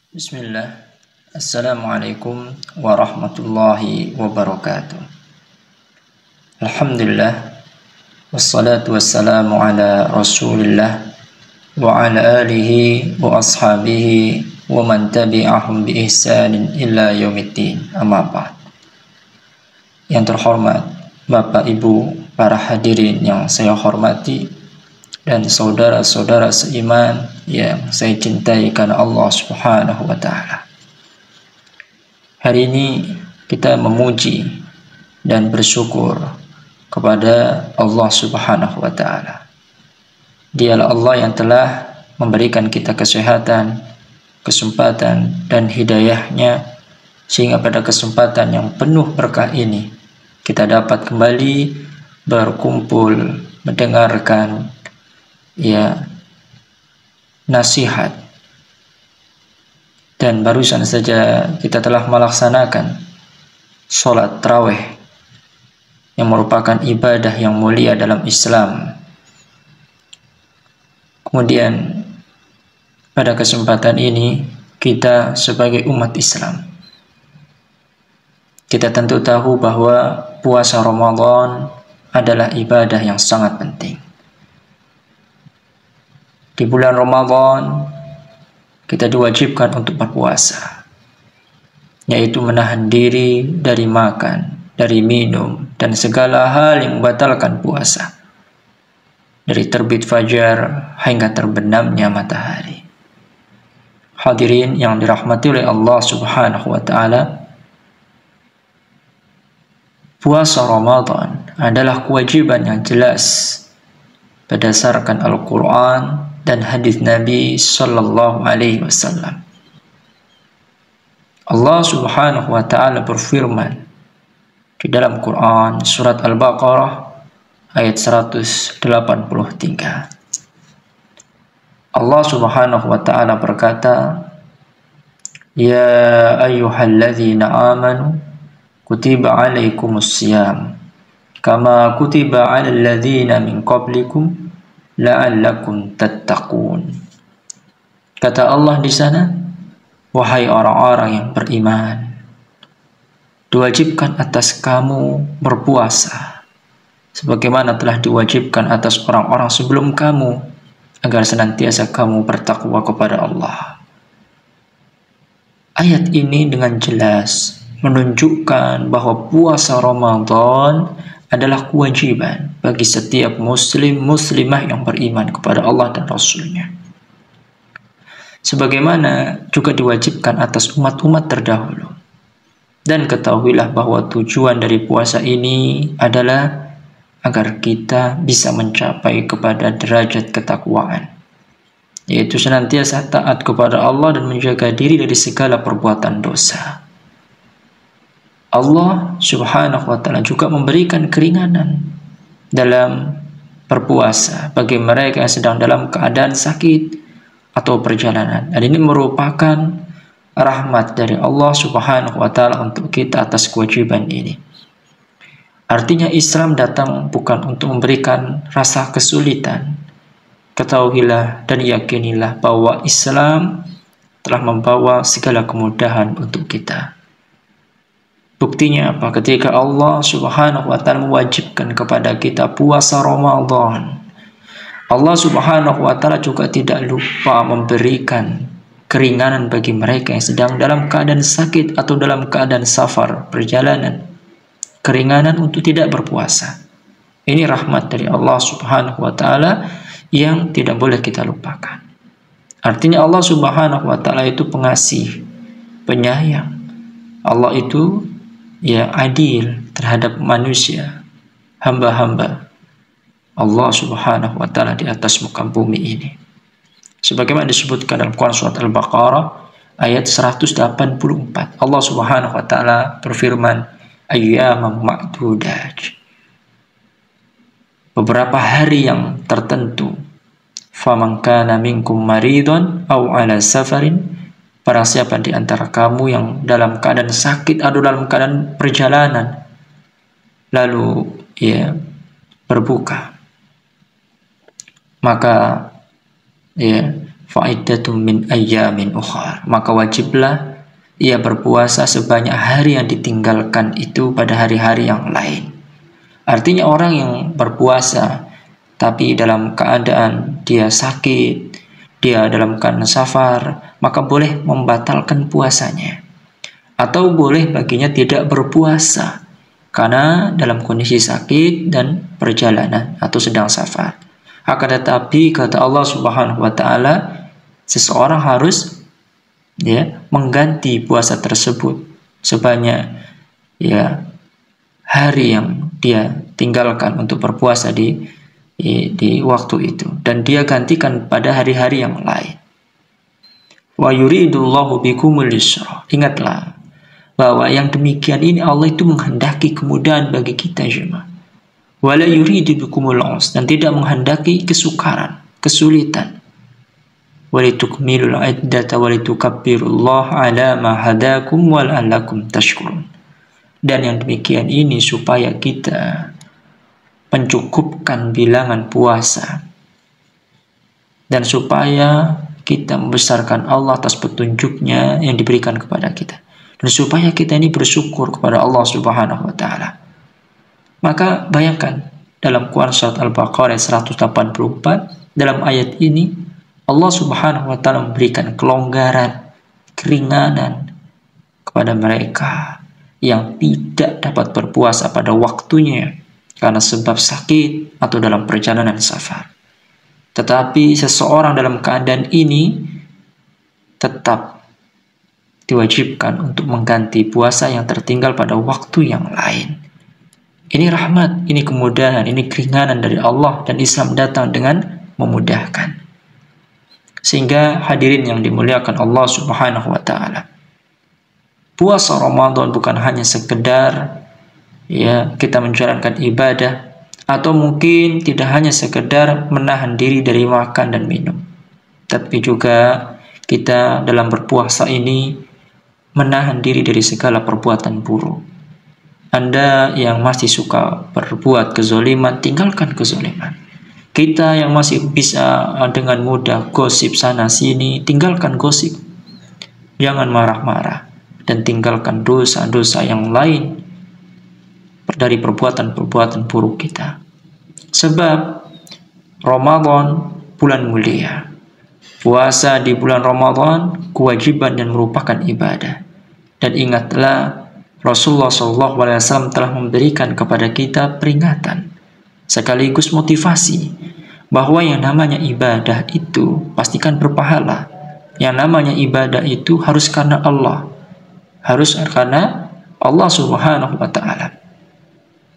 Bismillah. Assalamualaikum warahmatullahi wabarakatuh. Alhamdulillah. Wassalatu wassalamu ala rasulillah wa ala alihi wa ashabihi wa man tabi'ahum bi ihsanin illa yaumiddin. Amma ba'd. Yang terhormat Bapak Ibu, para hadirin yang saya hormati, dan saudara-saudara seiman yang saya cintai karena Allah Subhanahu wa taala. Hari ini kita memuji dan bersyukur kepada Allah Subhanahu wa taala. Dialah Allah yang telah memberikan kita kesehatan, kesempatan dan hidayahnya, sehingga pada kesempatan yang penuh berkah ini kita dapat kembali berkumpul mendengarkan nasihat. Dan barusan saja kita telah melaksanakan sholat tarawih yang merupakan ibadah yang mulia dalam Islam. Kemudian pada kesempatan ini kita sebagai umat Islam, kita tentu tahu bahwa puasa Ramadan adalah ibadah yang sangat penting. Di bulan Ramadan kita diwajibkan untuk berpuasa, yaitu menahan diri dari makan, dari minum, dan segala hal yang membatalkan puasa, dari terbit fajar hingga terbenamnya matahari. Hadirin yang dirahmati oleh Allah Subhanahu wa taala, puasa Ramadan adalah kewajiban yang jelas berdasarkan Al-Quran dan hadis Nabi Sallallahu Alaihi Wasallam. Allah Subhanahu Wa Taala berfirman di dalam Quran surat Al-Baqarah ayat 183. Allah Subhanahu Wa Taala berkata, Ya ayyuhalladzina amanu kutiba alaikumus siyam kama kutiba alal ladzina min qablikum la'allakum tattaqun. Kata Allah di sana, wahai orang-orang yang beriman, diwajibkan atas kamu berpuasa sebagaimana telah diwajibkan atas orang-orang sebelum kamu, agar senantiasa kamu bertakwa kepada Allah. Ayat ini dengan jelas menunjukkan bahwa puasa Ramadan adalah kewajiban bagi setiap muslim muslimah yang beriman kepada Allah dan Rasul-Nya, sebagaimana juga diwajibkan atas umat-umat terdahulu. Dan ketahuilah bahwa tujuan dari puasa ini adalah agar kita bisa mencapai kepada derajat ketakwaan, yaitu senantiasa taat kepada Allah dan menjaga diri dari segala perbuatan dosa. Allah Subhanahu wa taala juga memberikan keringanan dalam berpuasa bagi mereka yang sedang dalam keadaan sakit atau perjalanan. Dan ini merupakan rahmat dari Allah Subhanahu wa taala untuk kita atas kewajiban ini. Artinya Islam datang bukan untuk memberikan rasa kesulitan. Ketahuilah dan yakinilah bahwa Islam telah membawa segala kemudahan untuk kita. Buktinya apa? Ketika Allah Subhanahu wa taala mewajibkan kepada kita puasa Ramadan, Allah Subhanahu wa taala juga tidak lupa memberikan keringanan bagi mereka yang sedang dalam keadaan sakit atau dalam keadaan safar, perjalanan. Keringanan untuk tidak berpuasa. Ini rahmat dari Allah Subhanahu wa taala yang tidak boleh kita lupakan. Artinya Allah Subhanahu wa taala itu pengasih, penyayang. Allah itu adil terhadap manusia, hamba-hamba Allah Subhanahu wa taala di atas muka bumi ini. Sebagaimana disebutkan dalam Quran surat Al-Baqarah ayat 184. Allah Subhanahu wa taala berfirman, ayyaman ma'dudat. Beberapa hari yang tertentu. Faman kana minkum maridun aw ala safarin, para siapa di antara kamu yang dalam keadaan sakit atau dalam keadaan perjalanan, lalu berbuka, maka fa'iddatun min ayyamin ukhar. Maka wajiblah ia berpuasa sebanyak hari yang ditinggalkan itu pada hari-hari yang lain. Artinya orang yang berpuasa tapi dalam keadaan dia sakit, dia dalam keadaan safar, maka boleh membatalkan puasanya. Atau boleh baginya tidak berpuasa karena dalam kondisi sakit dan perjalanan atau sedang safar. Akan tetapi kata Allah Subhanahu wa taala, seseorang harus mengganti puasa tersebut sebanyak hari yang dia tinggalkan untuk berpuasa di waktu itu, dan dia gantikan pada hari-hari yang lain. Wa yuridullahu bikumul yusra. Ingatlah bahwa yang demikian ini Allah itu menghendaki kemudahan bagi kita jemaah. Wala yuridu bikumul usra, dan tidak menghendaki kesukaran, kesulitan. Walitukmilul iddata walitukabbirullaha ala ma hadakum wal'allakum tashkurun. Dan yang demikian ini supaya kita mencukupkan bilangan puasa dan supaya kita membesarkan Allah atas petunjuknya yang diberikan kepada kita, dan supaya kita ini bersyukur kepada Allah Subhanahu wa taala. Maka bayangkan dalam Quran surat Al-Baqarah 184, dalam ayat ini Allah Subhanahu wa taala memberikan kelonggaran, keringanan kepada mereka yang tidak dapat berpuasa pada waktunya karena sebab sakit atau dalam perjalanan safar. Tetapi seseorang dalam keadaan ini tetap diwajibkan untuk mengganti puasa yang tertinggal pada waktu yang lain. Ini rahmat, ini kemudahan, ini keringanan dari Allah, dan Islam datang dengan memudahkan. Sehingga hadirin yang dimuliakan Allah Subhanahu wa taala, puasa Ramadan bukan hanya sekedar kita menjalankan ibadah, atau mungkin tidak hanya sekedar menahan diri dari makan dan minum, tapi juga kita dalam berpuasa ini menahan diri dari segala perbuatan buruk. Anda yang masih suka berbuat kezoliman, tinggalkan kezoliman. Kita yang masih bisa dengan mudah gosip sana sini, tinggalkan gosip. Jangan marah-marah, dan tinggalkan dosa-dosa yang lain dari perbuatan-perbuatan buruk kita. Sebab Ramadan bulan mulia. Puasa di bulan Ramadan kewajiban dan merupakan ibadah. Dan ingatlah, Rasulullah SAW telah memberikan kepada kita peringatan sekaligus motivasi bahwa yang namanya ibadah itu pastikan berpahala. Yang namanya ibadah itu harus karena Allah, harus karena Allah Subhanahu wa taala.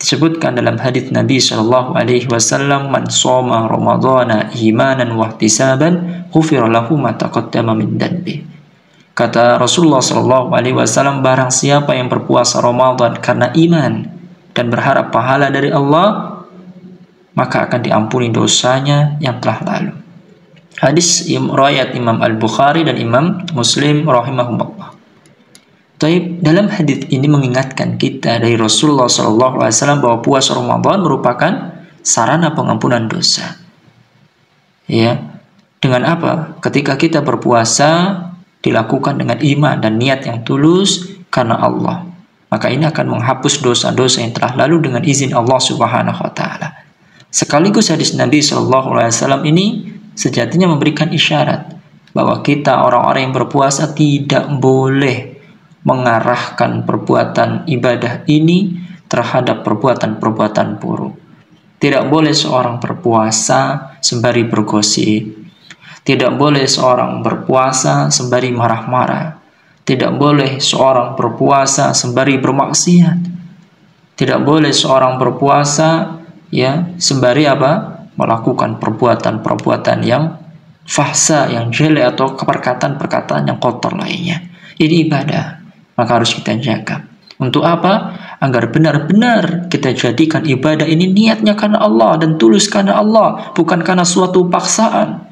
Disebutkan dalam hadits Nabi sallallahu alaihi wasallam, man shoma ramadhana imanan wa ihtisaban ghufira lahu ma taqaddama min dhanbi. Kata Rasulullah sallallahu alaihi wasallam, barang siapa yang berpuasa Ramadan karena iman dan berharap pahala dari Allah, maka akan diampuni dosanya yang telah lalu. Hadis riwayat Imam Al-Bukhari dan Imam Muslim rahimahumullah. Dalam hadis ini mengingatkan kita dari Rasulullah SAW bahwa puasa Ramadan merupakan sarana pengampunan dosa. Dengan apa? Ketika kita berpuasa dilakukan dengan iman dan niat yang tulus karena Allah, maka ini akan menghapus dosa-dosa yang telah lalu dengan izin Allah Subhanahu wa taala. Sekaligus hadis Nabi SAW ini sejatinya memberikan isyarat bahwa kita orang-orang yang berpuasa tidak boleh mengarahkan perbuatan ibadah ini terhadap perbuatan-perbuatan buruk. Tidak boleh seorang berpuasa sembari bergosip. Tidak boleh seorang berpuasa sembari marah-marah. Tidak boleh seorang berpuasa sembari bermaksiat. Tidak boleh seorang berpuasa sembari melakukan perbuatan-perbuatan yang fahsa, yang jelek, atau perkataan-perkataan yang kotor lainnya. Ini ibadah, maka harus kita jaga. Untuk apa? Agar benar-benar kita jadikan ibadah ini niatnya karena Allah dan tulus karena Allah, bukan karena suatu paksaan.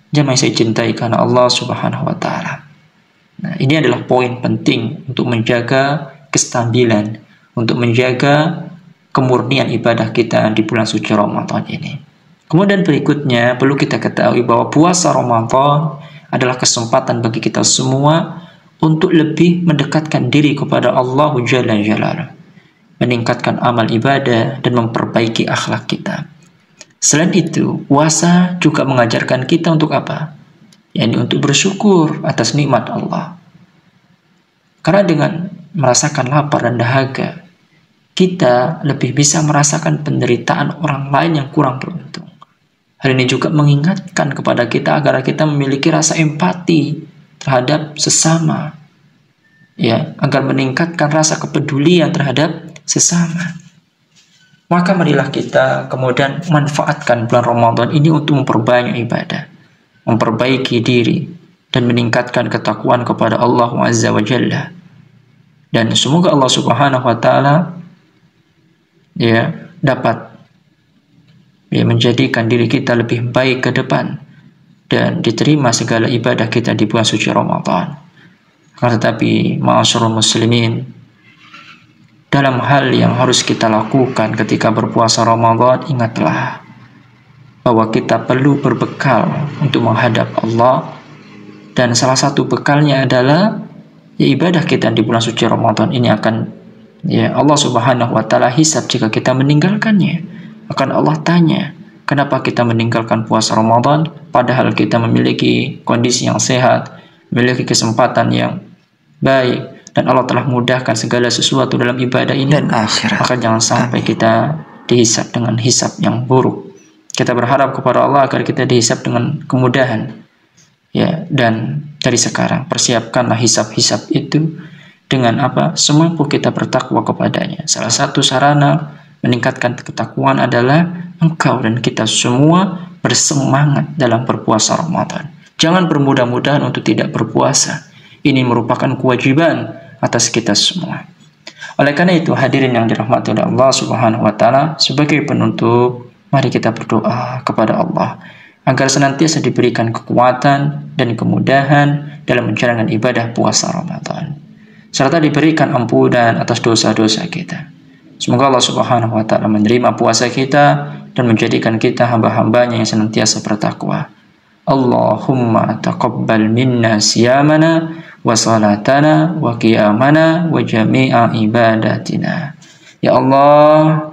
Jamaah saya cintai karena Allah Subhanahu wa taala. Nah, ini adalah poin penting untuk menjaga kestabilan, untuk menjaga kemurnian ibadah kita di bulan suci Ramadan ini. Kemudian berikutnya perlu kita ketahui bahwa puasa Ramadan adalah kesempatan bagi kita semua untuk lebih mendekatkan diri kepada Allah Jalla Jalaluhu, meningkatkan amal ibadah dan memperbaiki akhlak kita. Selain itu, puasa juga mengajarkan kita untuk apa? yakni untuk bersyukur atas nikmat Allah. Karena dengan merasakan lapar dan dahaga, kita lebih bisa merasakan penderitaan orang lain yang kurang beruntung. Hal ini juga mengingatkan kepada kita agar kita memiliki rasa empati terhadap sesama, ya, agar meningkatkan rasa kepedulian terhadap sesama. Maka marilah kita kemudian manfaatkan bulan Ramadan ini untuk memperbanyak ibadah, memperbaiki diri, dan meningkatkan ketakwaan kepada Allah Azza wa Jalla. Dan semoga Allah Subhanahu wa Ta'ala dapat menjadikan diri kita lebih baik ke depan dan diterima segala ibadah kita di bulan suci Ramadan. Tetapi ma'asyiral muslimin, dalam hal yang harus kita lakukan ketika berpuasa Ramadan, ingatlah bahwa kita perlu berbekal untuk menghadap Allah, dan salah satu bekalnya adalah ibadah kita di bulan suci Ramadan ini akan Allah Subhanahu wa Ta'ala hisab jika kita meninggalkannya. Akan Allah tanya, kenapa kita meninggalkan puasa Ramadan padahal kita memiliki kondisi yang sehat, memiliki kesempatan yang baik, dan Allah telah mudahkan segala sesuatu dalam ibadah ini dan akhirat. Maka jangan sampai kita dihisab dengan hisab yang buruk. Kita berharap kepada Allah agar kita dihisab dengan kemudahan. Dan dari sekarang persiapkanlah hisab-hisab itu dengan apa? Semampu kita bertakwa kepadanya. Salah satu sarana meningkatkan ketakwaan adalah engkau dan kita semua bersemangat dalam berpuasa Ramadan. Jangan bermudah-mudahan untuk tidak berpuasa. Ini merupakan kewajiban atas kita semua. Oleh karena itu, hadirin yang dirahmati oleh Allah Subhanahu wa Ta'ala, sebagai penutup, mari kita berdoa kepada Allah agar senantiasa diberikan kekuatan dan kemudahan dalam menjalankan ibadah puasa Ramadan, serta diberikan ampunan atas dosa-dosa kita. Semoga Allah Subhanahu wa Ta'ala menerima puasa kita dan menjadikan kita hamba-hambanya yang senantiasa bertakwa. Allahumma taqabbal minna siyamana wa salatana wa qiyamana wa jami'a ibadatina. Ya Allah,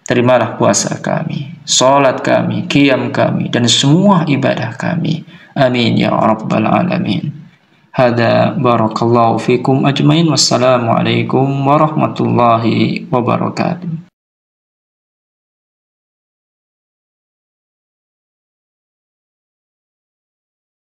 terimalah puasa kami, salat kami, qiyam kami, dan semua ibadah kami. Amin ya rabbal alamin. Hada barakallahu fikum ajmain. Wassalamualaikum warahmatullahi wabarakatuh.